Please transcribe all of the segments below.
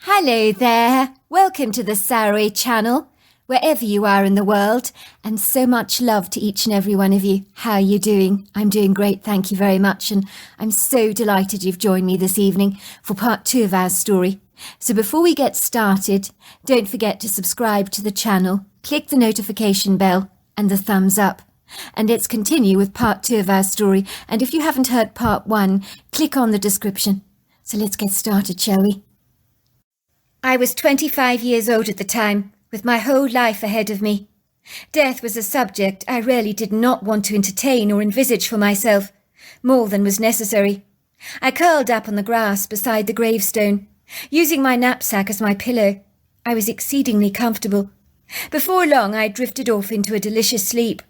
Hello there, welcome to the Saroy channel, wherever you are in the world, and so much love to each and every one of you. How are you doing? I'm doing great, thank you very much, and I'm so delighted you've joined me this evening for part 2 of our story. So before we get started, don't forget to subscribe to the channel, click the notification bell and the thumbs up. And let's continue with part 2 of our story, and if you haven't heard part 1, click on the description. So let's get started, shall we? I was 25 years old at the time, with my whole life ahead of me. Death was a subject I really did not want to entertain or envisage for myself, more than was necessary. I curled up on the grass beside the gravestone, using my knapsack as my pillow. I was exceedingly comfortable. Before long, I drifted off into a delicious sleep.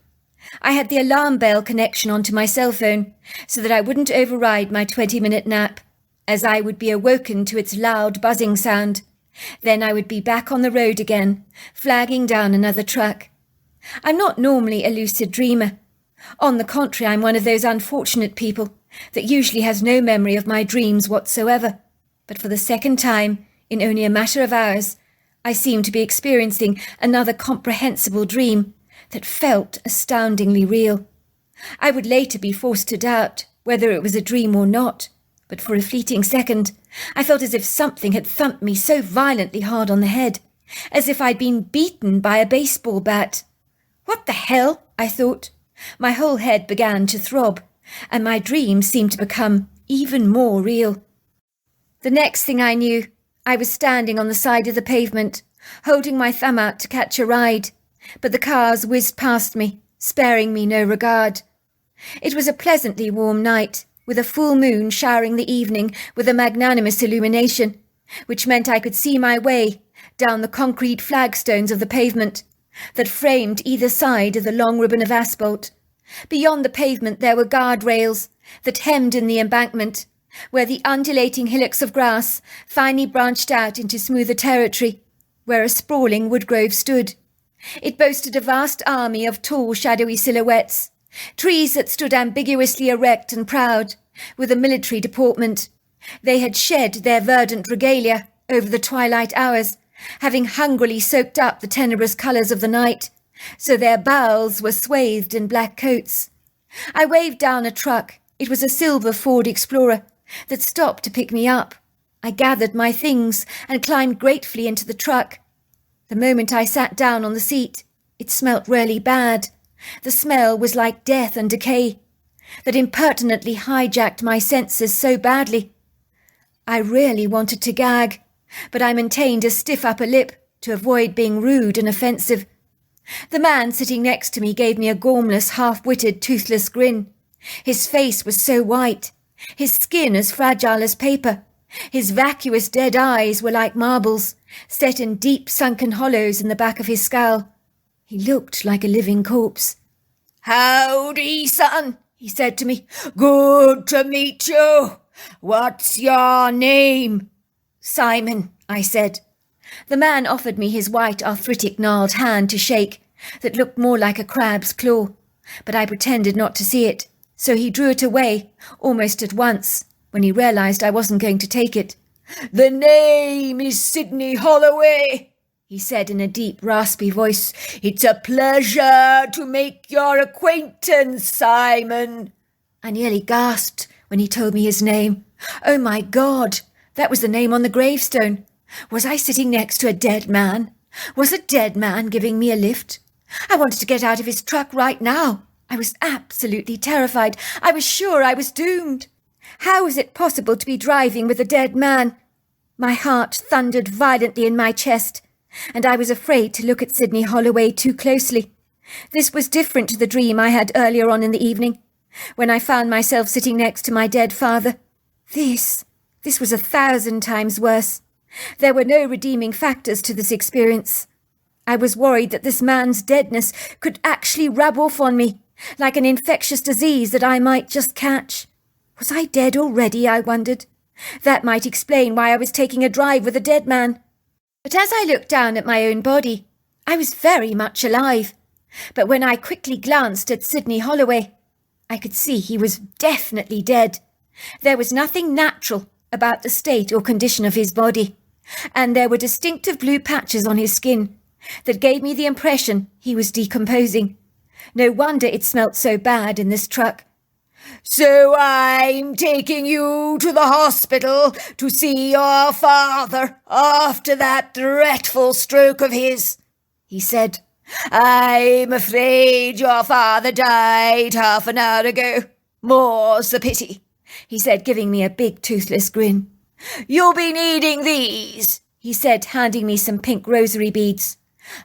I had the alarm bell connection onto my cell phone, so that I wouldn't override my 20-minute nap, as I would be awoken to its loud buzzing sound. Then I would be back on the road again, flagging down another truck. I'm not normally a lucid dreamer. On the contrary, I'm one of those unfortunate people that usually has no memory of my dreams whatsoever. But for the second time, in only a matter of hours, I seemed to be experiencing another comprehensible dream that felt astoundingly real. I would later be forced to doubt whether it was a dream or not, but for a fleeting second, I felt as if something had thumped me so violently hard on the head, as if I'd been beaten by a baseball bat. What the hell? I thought. My whole head began to throb, and my dream seemed to become even more real. The next thing I knew, I was standing on the side of the pavement, holding my thumb out to catch a ride, but the cars whizzed past me, sparing me no regard. It was a pleasantly warm night, with a full moon showering the evening with a magnanimous illumination, which meant I could see my way down the concrete flagstones of the pavement that framed either side of the long ribbon of asphalt. Beyond the pavement there were guardrails that hemmed in the embankment, where the undulating hillocks of grass finally branched out into smoother territory, where a sprawling woodgrove stood. It boasted a vast army of tall, shadowy silhouettes, trees that stood ambiguously erect and proud, with a military deportment. They had shed their verdant regalia over the twilight hours, having hungrily soaked up the tenebrous colours of the night, so their bowels were swathed in black coats. I waved down a truck. It was a silver Ford Explorer that stopped to pick me up. I gathered my things and climbed gratefully into the truck. The moment I sat down on the seat, it smelt really bad. The smell was like death and decay, that impertinently hijacked my senses so badly. I really wanted to gag, but I maintained a stiff upper lip to avoid being rude and offensive. The man sitting next to me gave me a gormless, half-witted, toothless grin. His face was so white, his skin as fragile as paper. His vacuous dead eyes were like marbles, set in deep sunken hollows in the back of his skull. He looked like a living corpse. "Howdy, son," he said to me. "Good to meet you. What's your name?" "Simon," I said. The man offered me his white, arthritic, gnarled hand to shake that looked more like a crab's claw, but I pretended not to see it, so he drew it away almost at once when he realised I wasn't going to take it. "The name is Sidney Holloway," he said in a deep, raspy voice. "It's a pleasure to make your acquaintance, Simon." I nearly gasped when he told me his name. Oh my God, that was the name on the gravestone. Was I sitting next to a dead man? Was a dead man giving me a lift? I wanted to get out of his truck right now. I was absolutely terrified. I was sure I was doomed. How was it possible to be driving with a dead man? My heart thundered violently in my chest, and I was afraid to look at Sidney Holloway too closely. This was different to the dream I had earlier on in the evening, when I found myself sitting next to my dead father. This was 1,000 times worse. There were no redeeming factors to this experience. I was worried that this man's deadness could actually rub off on me, like an infectious disease that I might just catch. Was I dead already, I wondered? That might explain why I was taking a drive with a dead man. But as I looked down at my own body, I was very much alive. But when I quickly glanced at Sidney Holloway, I could see he was definitely dead. There was nothing natural about the state or condition of his body. and there were distinctive blue patches on his skin that gave me the impression he was decomposing. No wonder it smelt so bad in this truck. "So I'm taking you to the hospital to see your father after that dreadful stroke of his," he said. "I'm afraid your father died half an hour ago. More's the pity," he said, giving me a big toothless grin. "You'll be needing these," he said, handing me some pink rosary beads.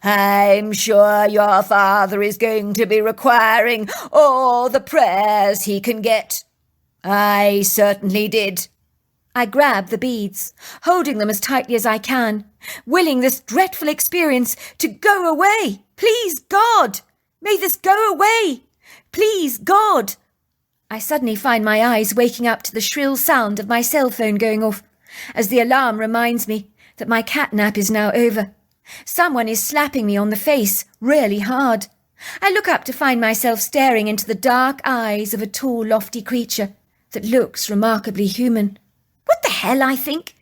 "I'm sure your father is going to be requiring all the prayers he can get. I certainly did." I grabbed the beads, holding them as tightly as I can, willing this dreadful experience to go away. Please, God! May this go away! Please, God! I suddenly find my eyes waking up to the shrill sound of my cell phone going off, as the alarm reminds me that my cat nap is now over. Someone is slapping me on the face really hard. I look up to find myself staring into the dark eyes of a tall, lofty creature that looks remarkably human. What the hell, I think?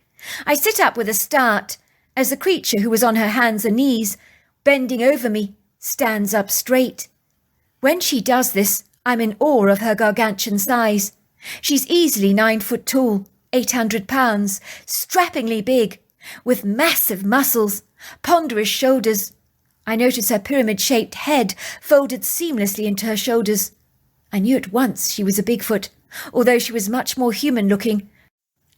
I sit up with a start as the creature, who was on her hands and knees, bending over me, stands up straight. When she does this, I'm in awe of her gargantuan size. She's easily 9 foot tall, 800 pounds, strappingly big, with massive muscles, ponderous shoulders. I notice her pyramid-shaped head folded seamlessly into her shoulders. I knew at once she was a Bigfoot, although she was much more human-looking.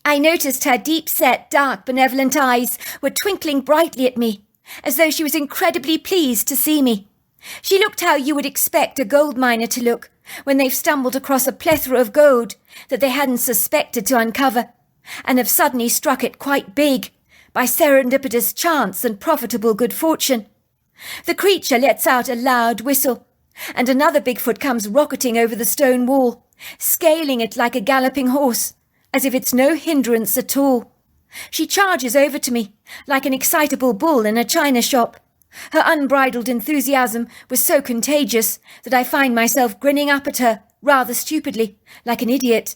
I noticed her deep-set, dark, benevolent eyes were twinkling brightly at me, as though she was incredibly pleased to see me. She looked how you would expect a gold miner to look when they've stumbled across a plethora of gold that they hadn't suspected to uncover, and have suddenly struck it quite big by serendipitous chance and profitable good fortune. The creature lets out a loud whistle, and another Bigfoot comes rocketing over the stone wall, scaling it like a galloping horse, as if it's no hindrance at all. She charges over to me like an excitable bull in a china shop. Her unbridled enthusiasm was so contagious that I find myself grinning up at her, rather stupidly, like an idiot.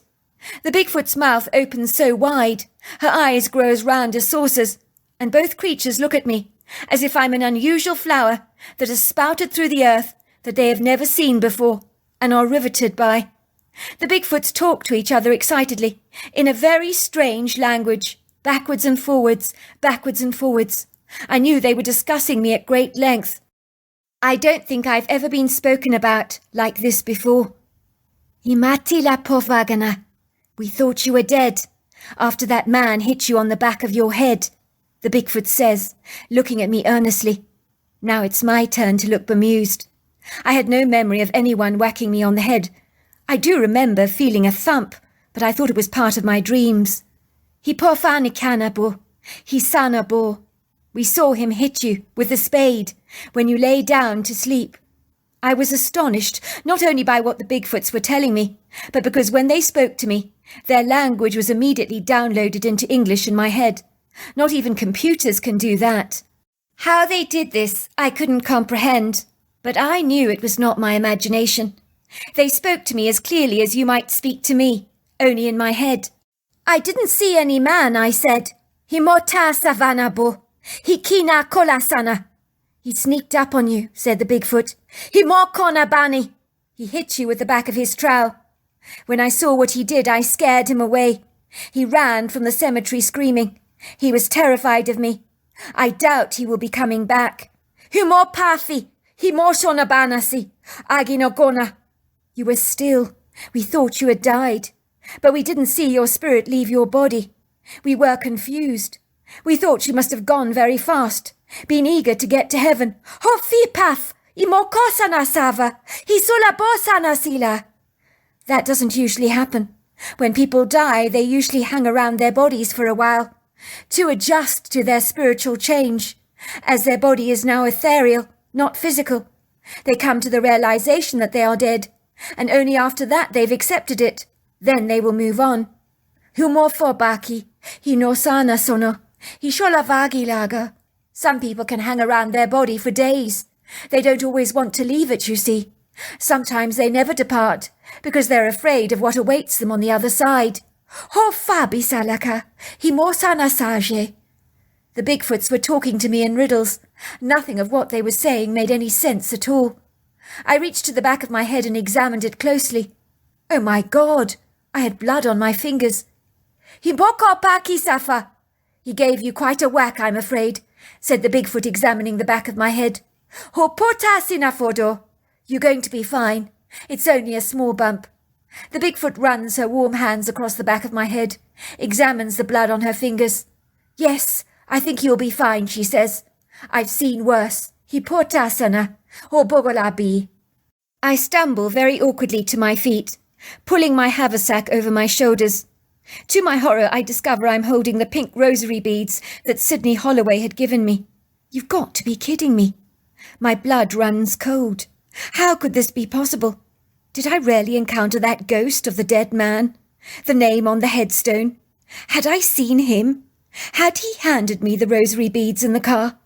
The Bigfoot's mouth opens so wide, her eyes grow as round as saucers, and both creatures look at me as if I'm an unusual flower that has spouted through the earth that they have never seen before and are riveted by. The Bigfoots talk to each other excitedly, in a very strange language, backwards and forwards, backwards and forwards. I knew they were discussing me at great length. I don't think I've ever been spoken about like this before. Imati la povagana. We thought you were dead, after that man hit you on the back of your head, the Bigfoot says, looking at me earnestly. Now it's my turn to look bemused. I had no memory of anyone whacking me on the head. I do remember feeling a thump, but I thought it was part of my dreams. He pofani canabo, he sanabo. We saw him hit you with a spade when you lay down to sleep. I was astonished, not only by what the Bigfoots were telling me, but because when they spoke to me, their language was immediately downloaded into English in my head. Not even computers can do that. How they did this, I couldn't comprehend, but I knew it was not my imagination. They spoke to me as clearly as you might speak to me, only in my head. I didn't see any man, I said. He mota savanabo. He kina kolasana. He sneaked up on you, said the Bigfoot. He mokona bani. He hit you with the back of his trowel. When I saw what he did, I scared him away. He ran from the cemetery screaming. He was terrified of me. I doubt he will be coming back. Humo pathi. He moshona banasi. Aginogona. You were still. We thought you had died. But we didn't see your spirit leave your body. We were confused. We thought you must have gone very fast, been eager to get to heaven. Ho fipaf, imokosana sava, hisulabosana sila. That doesn't usually happen. When people die, they usually hang around their bodies for a while, to adjust to their spiritual change, as their body is now ethereal, not physical. They come to the realization that they are dead, and only after that they've accepted it. Then they will move on. Humorfobaki, hinosana sono, hisholavagi laga. Some people can hang around their body for days. They don't always want to leave it, you see. Sometimes they never depart, because they're afraid of what awaits them on the other side. Ho fabi salaka, himosana sage. The Bigfoots were talking to me in riddles. Nothing of what they were saying made any sense at all. I reached to the back of my head and examined it closely. Oh my God! I had blood on my fingers. "Hiboko paki safa." "He gave you quite a whack, I'm afraid," said the Bigfoot, examining the back of my head. "Hopota sinafodo." "You're going to be fine. It's only a small bump." The Bigfoot runs her warm hands across the back of my head, examines the blood on her fingers. "Yes, I think you'll be fine," she says. "I've seen worse. Hipota sana, hobogolabi." I stumble very awkwardly to my feet, pulling my haversack over my shoulders. To my horror, I discover I'm holding the pink rosary beads that Sydney Holloway had given me. You've got to be kidding me. My blood runs cold. How could this be possible? Did I really encounter that ghost of the dead man? The name on the headstone? Had I seen him? Had he handed me the rosary beads in the car?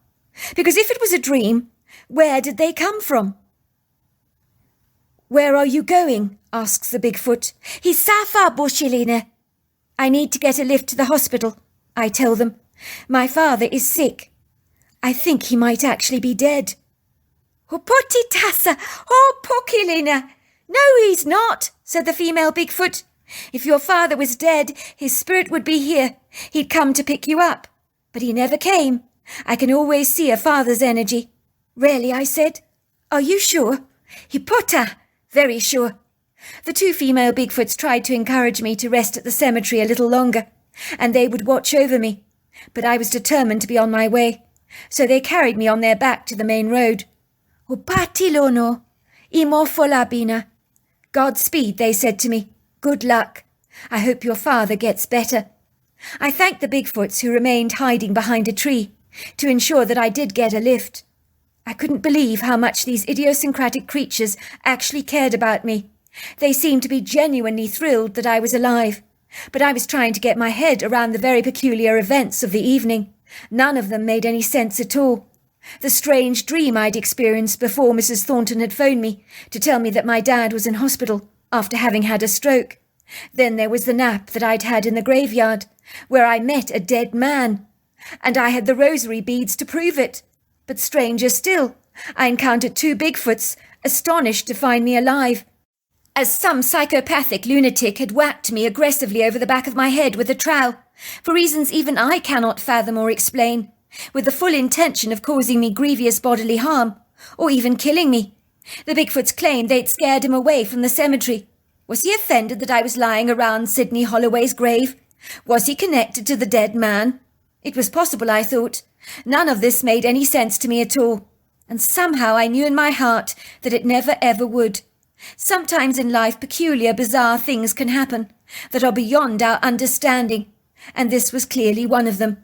Because if it was a dream, where did they come from? "Where are you going?" asks the Bigfoot. "Hisafa Bushiline." "I need to get a lift to the hospital," I tell them. "My father is sick. I think he might actually be dead." "Hopotitasa, hopokilina." "No, he's not," said the female Bigfoot. "If your father was dead, his spirit would be here. He'd come to pick you up. But he never came. I can always see a father's energy." "Really?" I said. "Are you sure?" "Hipota, very sure." The two female Bigfoots tried to encourage me to rest at the cemetery a little longer, and they would watch over me. But I was determined to be on my way, so they carried me on their back to the main road. "Upatilono, imofolabina." "Godspeed," they said to me. "Good luck. I hope your father gets better." I thanked the Bigfoots, who remained hiding behind a tree, to ensure that I did get a lift. I couldn't believe how much these idiosyncratic creatures actually cared about me. They seemed to be genuinely thrilled that I was alive, but I was trying to get my head around the very peculiar events of the evening. None of them made any sense at all. The strange dream I'd experienced before Mrs. Thornton had phoned me to tell me that my dad was in hospital after having had a stroke. Then there was the nap that I'd had in the graveyard, where I met a dead man. And I had the rosary beads to prove it. But stranger still, I encountered two Bigfoots, astonished to find me alive, as some psychopathic lunatic had whacked me aggressively over the back of my head with a trowel, for reasons even I cannot fathom or explain, with the full intention of causing me grievous bodily harm, or even killing me. The Bigfoots claimed they'd scared him away from the cemetery. Was he offended that I was lying around Sydney Holloway's grave? Was he connected to the dead man? It was possible, I thought. None of this made any sense to me at all, and somehow I knew in my heart that it never ever would. Sometimes in life peculiar, bizarre things can happen that are beyond our understanding, and this was clearly one of them.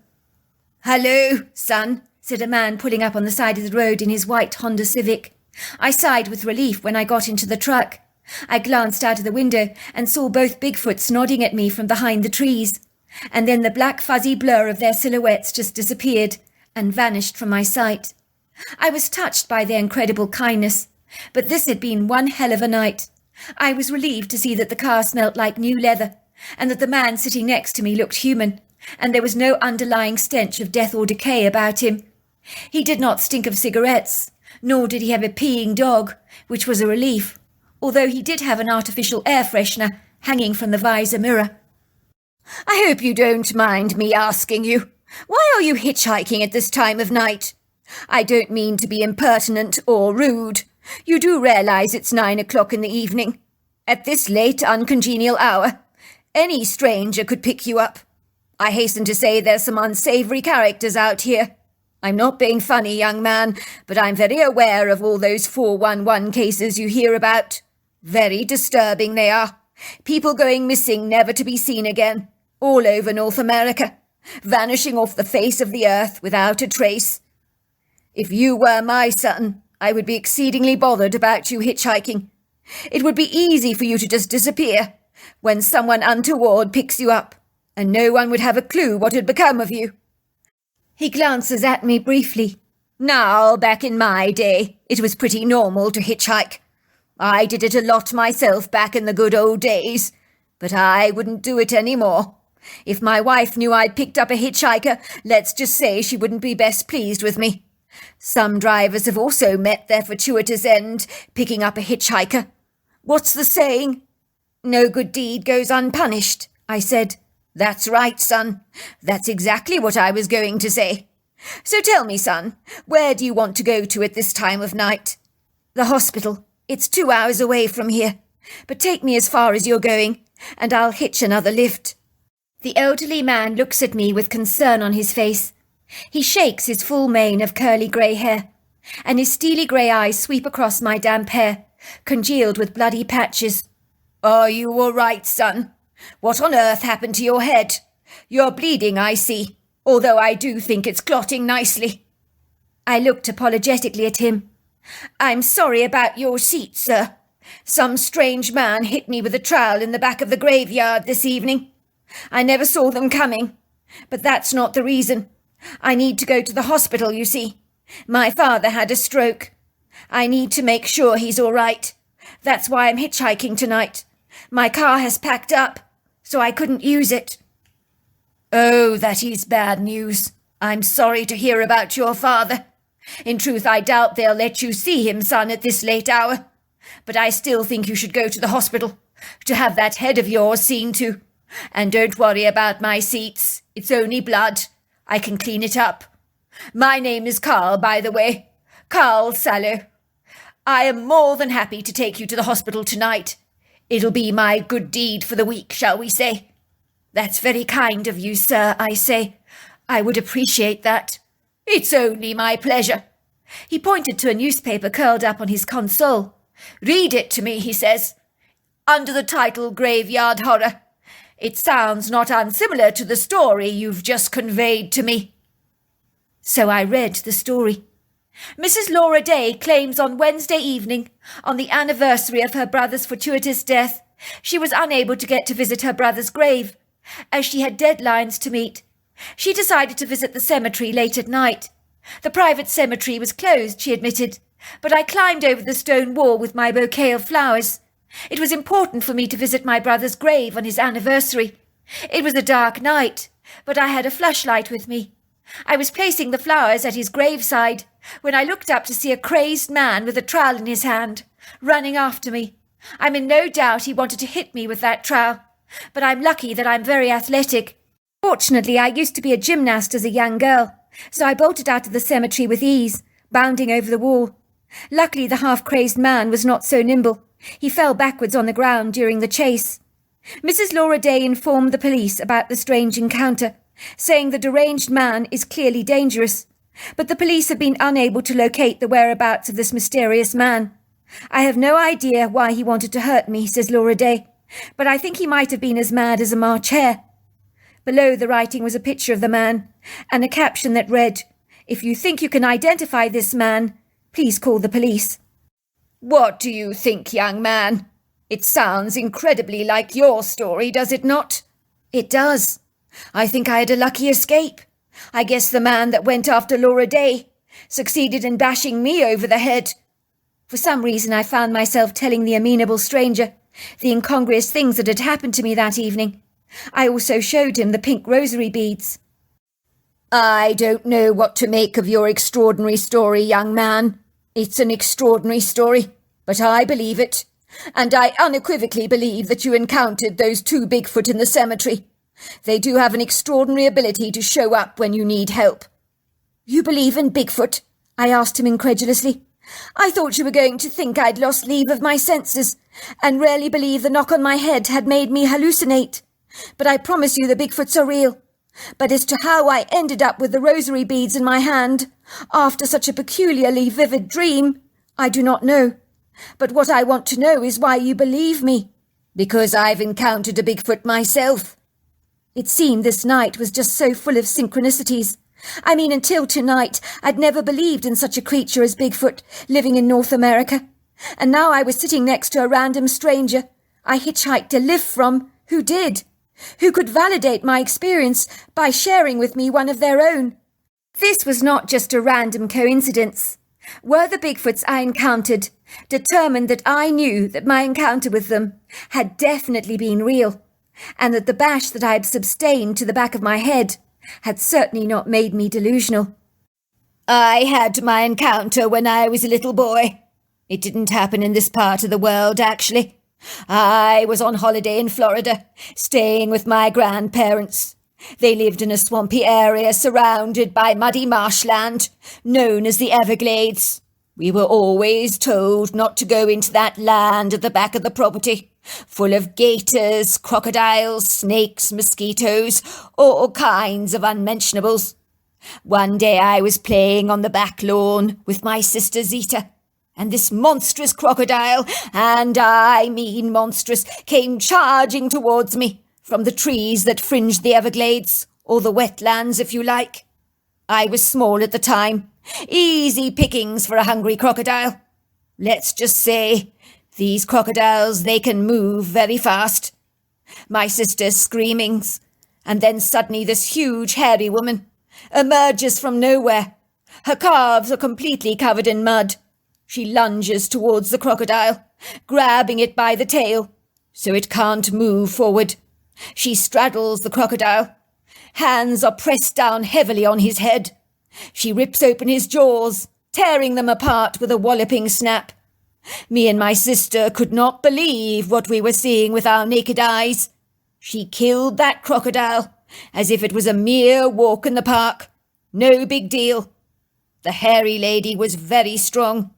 "Hello, son," said a man pulling up on the side of the road in his white Honda Civic. I sighed with relief when I got into the truck. I glanced out of the window and saw both Bigfoots nodding at me from behind the trees, and then the black fuzzy blur of their silhouettes just disappeared and vanished from my sight. I was touched by their incredible kindness, but this had been one hell of a night. I was relieved to see that the car smelt like new leather, and that the man sitting next to me looked human, and there was no underlying stench of death or decay about him. He did not stink of cigarettes, nor did he have a peeing dog, which was a relief, although he did have an artificial air freshener hanging from the visor mirror. "I hope you don't mind me asking you, why are you hitchhiking at this time of night? I don't mean to be impertinent or rude. You do realize it's 9 o'clock in the evening. At this late, uncongenial hour, any stranger could pick you up. I hasten to say there's some unsavory characters out here. I'm not being funny, young man, but I'm very aware of all those 411 cases you hear about. Very disturbing they are. People going missing, never to be seen again, all over North America, vanishing off the face of the earth without a trace. If you were my son, I would be exceedingly bothered about you hitchhiking. It would be easy for you to just disappear when someone untoward picks you up, and no one would have a clue what had become of you." He glances at me briefly. "Now, back in my day, it was pretty normal to hitchhike. I did it a lot myself back in the good old days, but I wouldn't do it anymore. If my wife knew I'd picked up a hitchhiker, let's just say she wouldn't be best pleased with me. Some drivers have also met their fortuitous end picking up a hitchhiker. What's the saying? No good deed goes unpunished, I said. That's right, son. That's exactly what I was going to say. So tell me, son, where do you want to go to at this time of night? The hospital. It's 2 hours away from here. But take me as far as you're going, and I'll hitch another lift. The elderly man looks at me with concern on his face. He shakes his full mane of curly grey hair, and his steely grey eyes sweep across my damp hair, congealed with bloody patches. Are you all right, son? What on earth happened to your head? You're bleeding, I see, although I do think it's clotting nicely. I looked apologetically at him. I'm sorry about your seat, sir. Some strange man hit me with a trowel in the back of the graveyard this evening. I never saw them coming, but that's not the reason. I need to go to the hospital, you see. My father had a stroke. I need to make sure he's all right. That's why I'm hitchhiking tonight. My car has packed up, so I couldn't use it. Oh, that is bad news. I'm sorry to hear about your father. In truth, I doubt they'll let you see him, son, at this late hour. But I still think you should go to the hospital to have that head of yours seen to. And don't worry about my seats. It's only blood. I can clean it up. My name is Carl, by the way. Carl Sallow. I am more than happy to take you to the hospital tonight. It'll be my good deed for the week, shall we say? That's very kind of you, sir, I say. I would appreciate that. It's only my pleasure. He pointed to a newspaper curled up on his console. Read it to me, he says. Under the title Graveyard Horror. It sounds not unsimilar to the story you've just conveyed to me. So I read the story. Mrs. Laura Day claims on Wednesday evening, on the anniversary of her brother's fortuitous death, she was unable to get to visit her brother's grave, as she had deadlines to meet. She decided to visit the cemetery late at night. The private cemetery was closed, she admitted, but I climbed over the stone wall with my bouquet of flowers. It was important for me to visit my brother's grave on his anniversary. It was a dark night, but I had a flashlight with me. I was placing the flowers at his graveside when I looked up to see a crazed man with a trowel in his hand, running after me. I'm in no doubt he wanted to hit me with that trowel, but I'm lucky that I'm very athletic. Fortunately, I used to be a gymnast as a young girl, so I bolted out of the cemetery with ease, bounding over the wall. Luckily, the half-crazed man was not so nimble. He fell backwards on the ground during the chase. Mrs. Laura Day informed the police about the strange encounter, saying the deranged man is clearly dangerous, but the police have been unable to locate the whereabouts of this mysterious man. I have no idea why he wanted to hurt me, says Laura Day, but I think he might have been as mad as a March hare. Below the writing was a picture of the man, and a caption that read, "If you think you can identify this man, please call the police." What do you think, young man? It sounds incredibly like your story, does it not? It does. I think I had a lucky escape. I guess the man that went after Laura Day succeeded in bashing me over the head. For some reason I found myself telling the amenable stranger the incongruous things that had happened to me that evening. I also showed him the pink rosary beads. I don't know what to make of your extraordinary story, young man. It's an extraordinary story, but I believe it. And I unequivocally believe that you encountered those 2 Bigfoot in the cemetery. They do have an extraordinary ability to show up when you need help. You believe in Bigfoot? I asked him incredulously. I thought you were going to think I'd lost leave of my senses, and really believe the knock on my head had made me hallucinate. But I promise you the Bigfoots are real. But as to how I ended up with the rosary beads in my hand, after such a peculiarly vivid dream, I do not know. But what I want to know is why you believe me. Because I've encountered a Bigfoot myself. It seemed this night was just so full of synchronicities. I mean, until tonight, I'd never believed in such a creature as Bigfoot living in North America. And now I was sitting next to a random stranger I hitchhiked a lift from who did, who could validate my experience by sharing with me one of their own. This was not just a random coincidence. Were the Bigfoots I encountered determined that I knew that my encounter with them had definitely been real? and that the bash that I had sustained to the back of my head had certainly not made me delusional. I had my encounter when I was a little boy. It didn't happen in this part of the world, actually. I was on holiday in Florida, staying with my grandparents. They lived in a swampy area surrounded by muddy marshland, known as the Everglades. We were always told not to go into that land at the back of the property, full of gators, crocodiles, snakes, mosquitoes, all kinds of unmentionables. One day I was playing on the back lawn with my sister Zita, and this monstrous crocodile, and I mean monstrous, came charging towards me from the trees that fringed the Everglades, or the wetlands if you like. I was small at the time, easy pickings for a hungry crocodile. Let's just say, these crocodiles, they can move very fast. My sister's screamings, and then suddenly this huge hairy woman emerges from nowhere. Her calves are completely covered in mud. She lunges towards the crocodile, grabbing it by the tail, so it can't move forward. She straddles the crocodile. Hands are pressed down heavily on his head. She rips open his jaws, tearing them apart with a walloping snap. Me and my sister could not believe what we were seeing with our naked eyes. She killed that crocodile as if it was a mere walk in the park. No big deal. The hairy lady was very strong.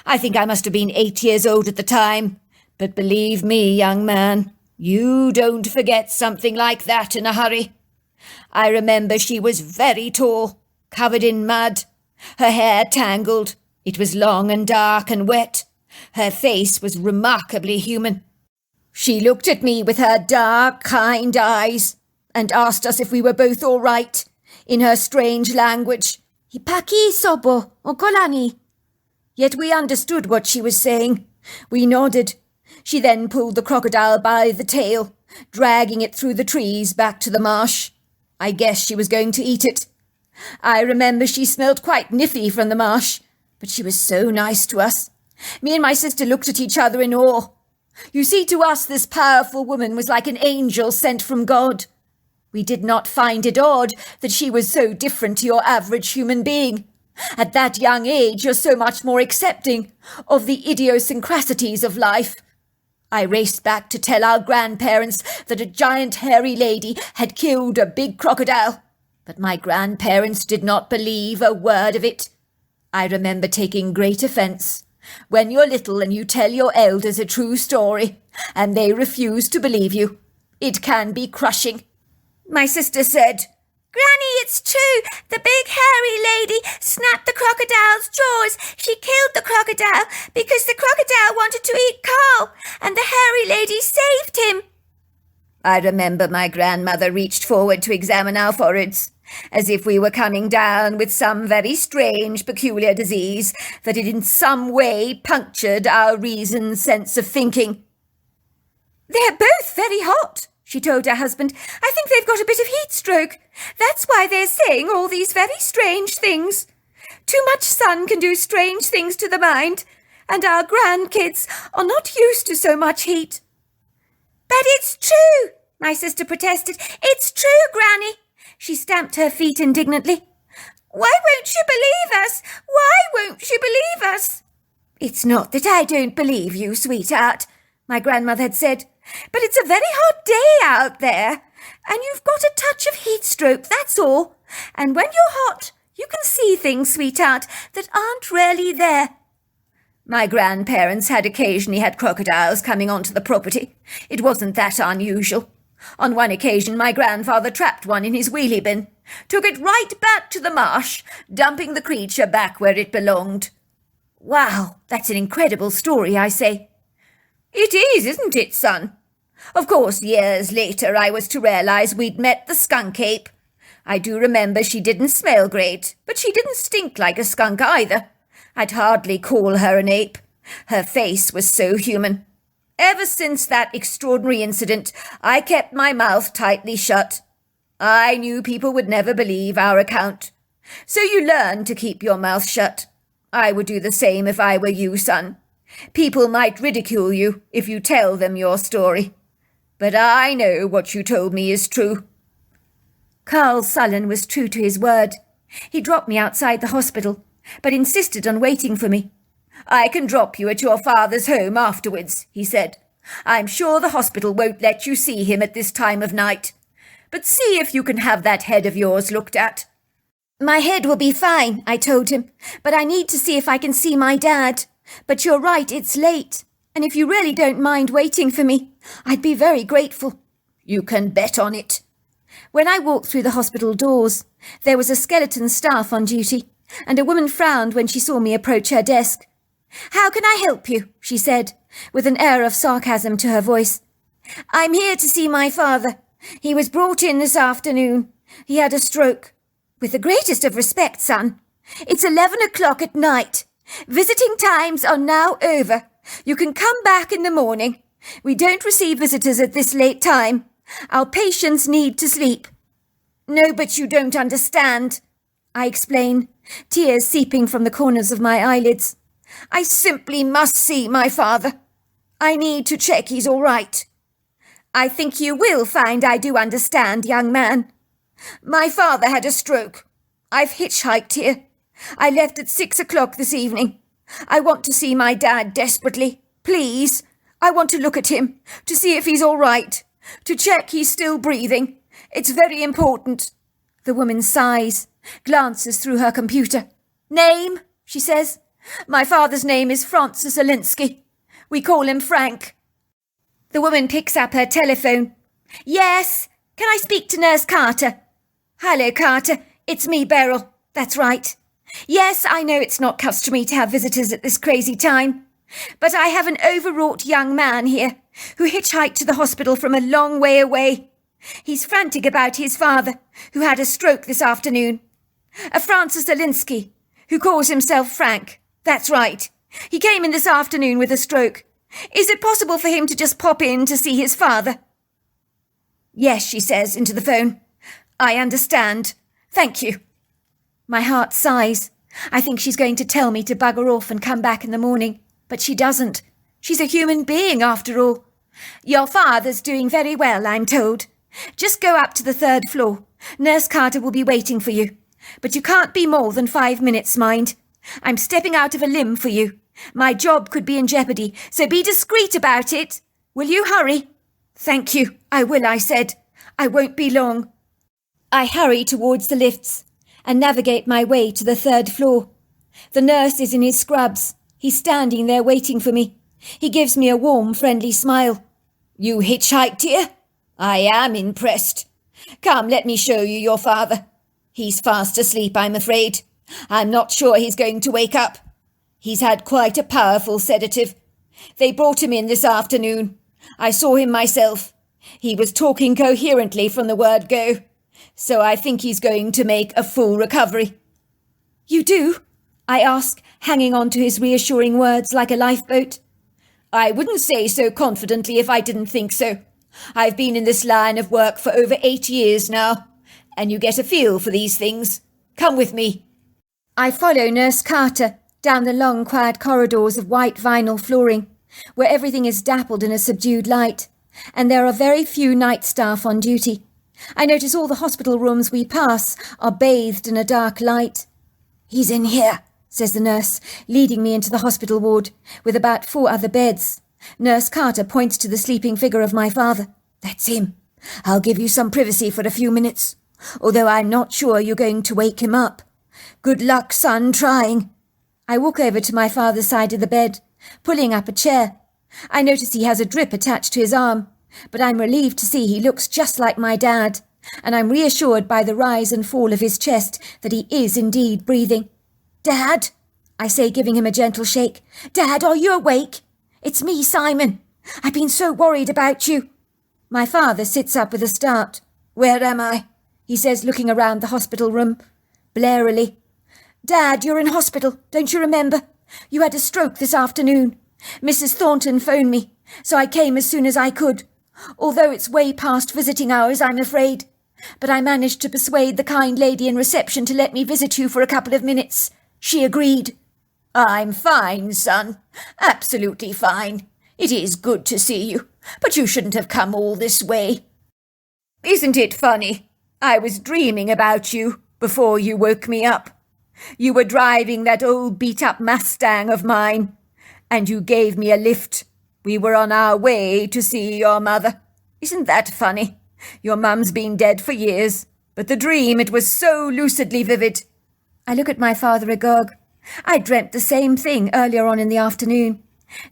I think I must have been 8 years old at the time, but believe me, young man, you don't forget something like that in a hurry. I remember she was very tall, covered in mud, her hair tangled. It was long and dark and wet. Her face was remarkably human. She looked at me with her dark, kind eyes and asked us if we were both all right, in her strange language. Ipaki sobo okolani. Yet we understood what she was saying. We nodded. She then pulled the crocodile by the tail, dragging it through the trees back to the marsh. I guess she was going to eat it. I remember she smelled quite niffy from the marsh, but she was so nice to us. Me and my sister looked at each other in awe. You see, to us this powerful woman was like an angel sent from God. We did not find it odd that she was so different to your average human being. At that young age, you're so much more accepting of the idiosyncrasies of life. I raced back to tell our grandparents that a giant hairy lady had killed a big crocodile, but my grandparents did not believe a word of it. I remember taking great offence when you're little and you tell your elders a true story, and they refuse to believe you. It can be crushing. My sister said, "Granny, it's true. The big hairy lady snapped the crocodile's jaws. She killed the crocodile because the crocodile wanted to eat Carl, and the hairy lady saved him." I remember my grandmother reached forward to examine our foreheads, as if we were coming down with some very strange, peculiar disease that had in some way punctured our reasoned sense of thinking. "They're both very hot," she told her husband. "I think they've got a bit of heat stroke. That's why they're saying all these very strange things. Too much sun can do strange things to the mind, and our grandkids are not used to so much heat." "But it's true," my sister protested. "It's true, Granny." She stamped her feet indignantly. "Why won't you believe us? Why won't you believe us?" "It's not that I don't believe you, sweetheart," my grandmother had said, "but it's a very hot day out there, and you've got a touch of heat stroke, that's all. And when you're hot, you can see things, sweetheart, that aren't really there." My grandparents had occasionally had crocodiles coming onto the property. It wasn't that unusual. On one occasion, my grandfather trapped one in his wheelie bin, took it right back to the marsh, dumping the creature back where it belonged. Wow, that's an incredible story, I say. "It is, isn't it, son?" Of course, years later, I was to realize we'd met the skunk ape. I do remember she didn't smell great, but she didn't stink like a skunk either. I'd hardly call her an ape. Her face was so human. Ever since that extraordinary incident, I kept my mouth tightly shut. I knew people would never believe our account. So you learn to keep your mouth shut. I would do the same if I were you, son. People might ridicule you if you tell them your story. But I know what you told me is true." Carl Sullen was true to his word. He dropped me outside the hospital, but insisted on waiting for me. "I can drop you at your father's home afterwards," he said. "I'm sure the hospital won't let you see him at this time of night. But see if you can have that head of yours looked at." "My head will be fine," I told him, "but I need to see if I can see my dad. But you're right, it's late, and if you really don't mind waiting for me, I'd be very grateful." "You can bet on it." When I walked through the hospital doors, there was a skeleton staff on duty, and a woman frowned when she saw me approach her desk. "How can I help you?" she said, with an air of sarcasm to her voice. "I'm here to see my father. He was brought in this afternoon. He had a stroke." "With the greatest of respect, son. It's 11 o'clock at night. Visiting times are now over. You can come back in the morning. We don't receive visitors at this late time. Our patients need to sleep." "No, but you don't understand," I explain, tears seeping from the corners of my eyelids. "I simply must see my father. I need to check he's all right." "I think you will find I do understand, young man. My father had a stroke. I've hitchhiked here. I left at 6 o'clock this evening. I want to see my dad desperately. Please, I want to look at him, to see if he's all right, to check he's still breathing. It's very important." The woman sighs, glances through her computer. "Name?" she says. "My father's name is Francis Alinsky. We call him Frank." The woman picks up her telephone. "Yes, can I speak to Nurse Carter?" "Hello, Carter. It's me, Beryl. That's right. Yes, I know it's not customary to have visitors at this crazy time, but I have an overwrought young man here who hitchhiked to the hospital from a long way away. He's frantic about his father, who had a stroke this afternoon. A Francis Alinsky, who calls himself Frank. That's right. He came in this afternoon with a stroke. Is it possible for him to just pop in to see his father?" "Yes," she says into the phone. "I understand. Thank you." My heart sighs. I think she's going to tell me to bugger off and come back in the morning, but she doesn't. She's a human being, after all. "Your father's doing very well, I'm told. Just go up to the 3rd floor. Nurse Carter will be waiting for you. But you can't be more than 5 minutes, mind. I'm stepping out of a limb for you. My job could be in jeopardy, so be discreet about it. Will you hurry?" "Thank you, I will," I said. "I won't be long." I hurry towards the lifts and navigate my way to the 3rd floor. The nurse is in his scrubs. He's standing there waiting for me. He gives me a warm, friendly smile. "You hitchhiked here? I am impressed. Come, let me show you your father. He's fast asleep, I'm afraid. I'm not sure he's going to wake up. He's had quite a powerful sedative. They brought him in this afternoon. I saw him myself. He was talking coherently from the word go. So I think he's going to make a full recovery." "You do?" I ask, hanging on to his reassuring words like a lifeboat. "I wouldn't say so confidently if I didn't think so. I've been in this line of work for over 8 years now, and you get a feel for these things. Come with me." I follow Nurse Carter down the long, quiet corridors of white vinyl flooring, where everything is dappled in a subdued light, and there are very few night staff on duty. I notice all the hospital rooms we pass are bathed in a dark light. "He's in here," says the nurse, leading me into the hospital ward, with about 4 other beds. Nurse Carter points to the sleeping figure of my father. "That's him. I'll give you some privacy for a few minutes, although I'm not sure you're going to wake him up. Good luck, son, trying." I walk over to my father's side of the bed, pulling up a chair. I notice he has a drip attached to his arm, but I'm relieved to see he looks just like my dad, and I'm reassured by the rise and fall of his chest that he is indeed breathing. "Dad," I say, giving him a gentle shake. "Dad, are you awake? It's me, Simon. I've been so worried about you." My father sits up with a start. "Where am I?" he says, looking around the hospital room, blarily. "Dad, you're in hospital, don't you remember? You had a stroke this afternoon. Mrs. Thornton phoned me, so I came as soon as I could. Although it's way past visiting hours, I'm afraid. But I managed to persuade the kind lady in reception to let me visit you for a couple of minutes. She agreed." "I'm fine, son. Absolutely fine. It is good to see you. but you shouldn't have come all this way. Isn't it funny? I was dreaming about you before you woke me up. You were driving that old beat-up Mustang of mine, and you gave me a lift. We were on our way to see your mother. Isn't that funny? Your mum's been dead for years, but the dream, it was so lucidly vivid. I look at my father agog. I dreamt the same thing earlier on in the afternoon.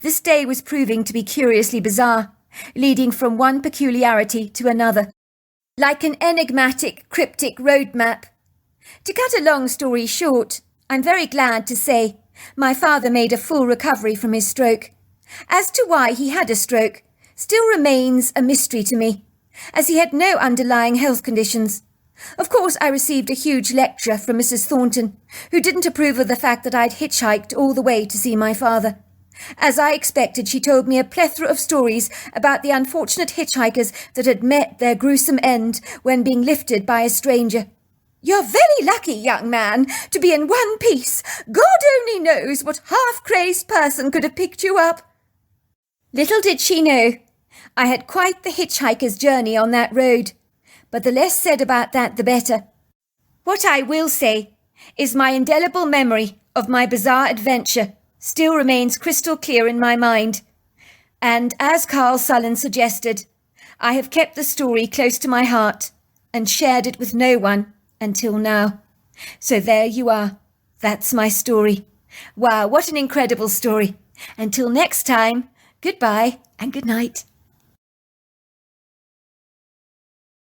This day was proving to be curiously bizarre, leading from one peculiarity to another, like an enigmatic, cryptic road map. To cut a long story short, I'm very glad to say my father made a full recovery from his stroke. As to why he had a stroke still remains a mystery to me, as he had no underlying health conditions. Of course, I received a huge lecture from Mrs. Thornton, who didn't approve of the fact that I'd hitchhiked all the way to see my father. As I expected, she told me a plethora of stories about the unfortunate hitchhikers that had met their gruesome end when being lifted by a stranger. You're very lucky, young man, to be in one piece. God only knows what half-crazed person could have picked you up. Little did she know, I had quite the hitchhiker's journey on that road, but the less said about that, the better. What I will say is my indelible memory of my bizarre adventure still remains crystal clear in my mind, and as Carl Sullen suggested, I have kept the story close to my heart and shared it with no one until now. So there you are. That's my story. Wow, what an incredible story. Until next time, goodbye and good night.